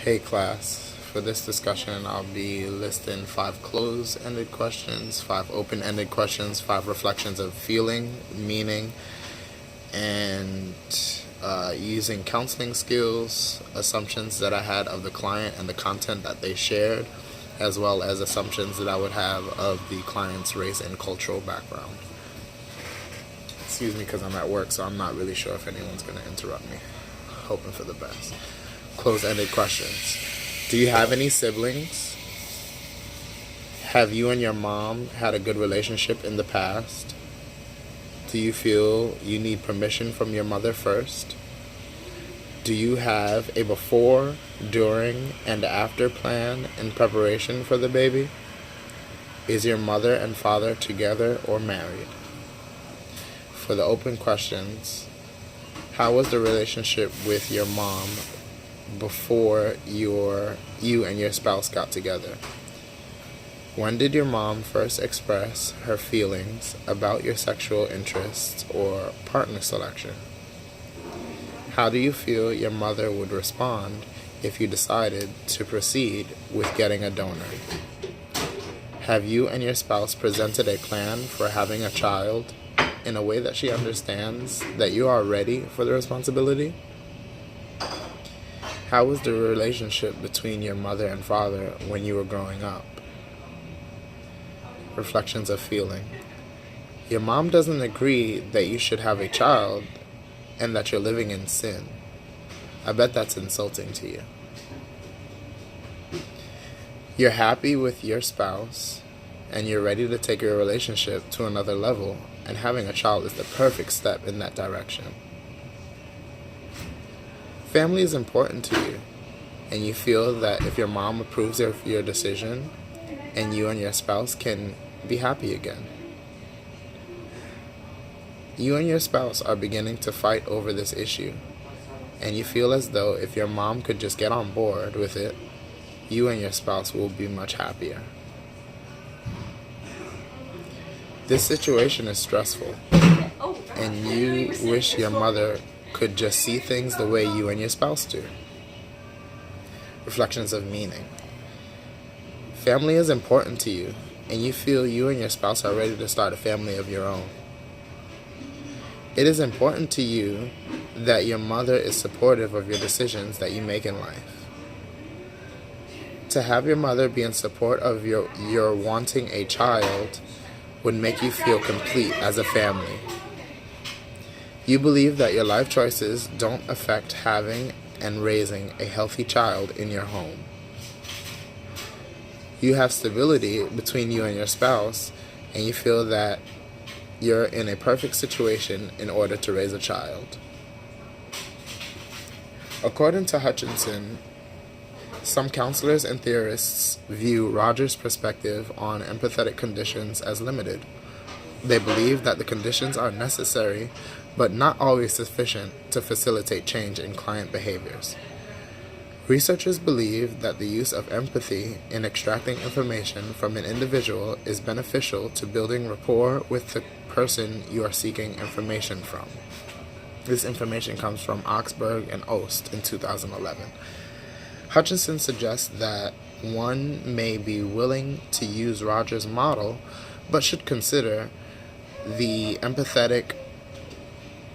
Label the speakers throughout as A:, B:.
A: Hey class, for this discussion I'll be listing 5 closed-ended questions, 5 open-ended questions, 5 reflections of feeling, meaning, and using counseling skills, assumptions that I had of the client and the content that they shared, as well as assumptions that I would have of the client's race and cultural background. Excuse me because I'm at work, so I'm not really sure if anyone's going to interrupt me. Hoping for the best. Closed-ended questions. Do you have any siblings? Have you and your mom had a good relationship in the past? Do you feel you need permission from your mother first? Do you have a before, during, and after plan in preparation for the baby? Is your mother and father together or married? For the open questions, how was the relationship with your mom before you and your spouse got together? When did your mom first express her feelings about your sexual interests or partner selection? How do you feel your mother would respond if you decided to proceed with getting a donor? Have you and your spouse presented a plan for having a child in a way that she understands that you are ready for the responsibility? How was the relationship between your mother and father when you were growing up? Reflections of feeling. Your mom doesn't agree that you should have a child and that you're living in sin. I bet that's insulting to you. You're happy with your spouse and you're ready to take your relationship to another level, and having a child is the perfect step in that direction. Family is important to you, and you feel that if your mom approves of your decision, and you and your spouse can be happy again. You and your spouse are beginning to fight over this issue, and you feel as though if your mom could just get on board with it, you and your spouse will be much happier. This situation is stressful, and you wish your mother could just see things the way you and your spouse do. Reflections of meaning. Family is important to you, and you feel you and your spouse are ready to start a family of your own. It is important to you that your mother is supportive of your decisions that you make in life. To have your mother be in support of your wanting a child would make you feel complete as a family. You believe that your life choices don't affect having and raising a healthy child in your home. You have stability between you and your spouse, and you feel that you're in a perfect situation in order to raise a child. According to Hutchinson, some counselors and theorists view Rogers' perspective on empathetic conditions as limited. They believe that the conditions are necessary, but not always sufficient to facilitate change in client behaviors. Researchers believe that the use of empathy in extracting information from an individual is beneficial to building rapport with the person you are seeking information from. This information comes from Oxberg and Ost in 2011. Hutchinson suggests that one may be willing to use Rogers' model, but should consider the empathetic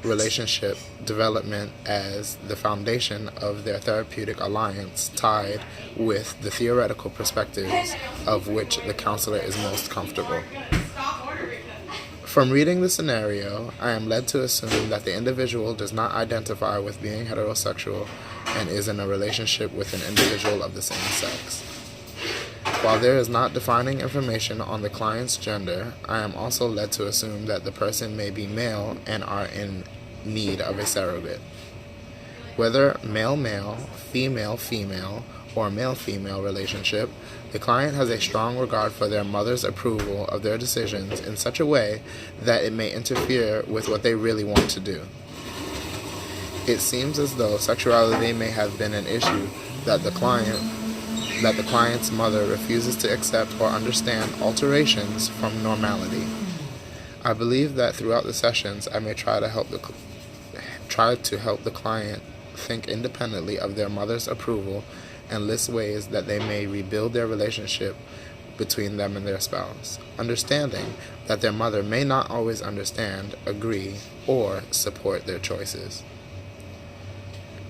A: relationship development as the foundation of their therapeutic alliance, tied with the theoretical perspectives of which the counselor is most comfortable. From reading the scenario, I am led to assume that the individual does not identify with being heterosexual and is in a relationship with an individual of the same sex. While there is not defining information on the client's gender, I am also led to assume that the person may be male and are in need of a surrogate. Whether male-male, female-female, or male-female relationship, the client has a strong regard for their mother's approval of their decisions in such a way that it may interfere with what they really want to do. It seems as though sexuality may have been an issue that the client's mother refuses to accept or understand alterations from normality. I believe that throughout the sessions, I may try to help the client think independently of their mother's approval and lists ways that they may rebuild their relationship between them and their spouse, understanding that their mother may not always understand, agree, or support their choices.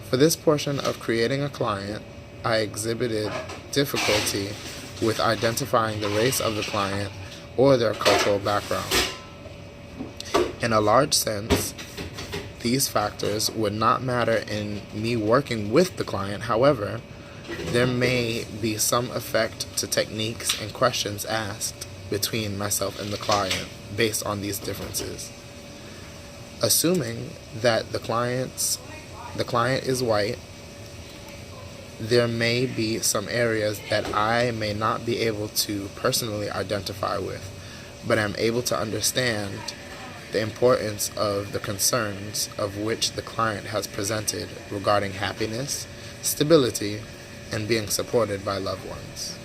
A: For this portion of creating a client, I exhibited difficulty with identifying the race of the client or their cultural background. In a large sense, these factors would not matter in me working with the client. However, there may be some effect to techniques and questions asked between myself and the client based on these differences. Assuming that the client is white, there may be some areas that I may not be able to personally identify with, but am able to understand the importance of the concerns of which the client has presented regarding happiness, stability, and being supported by loved ones.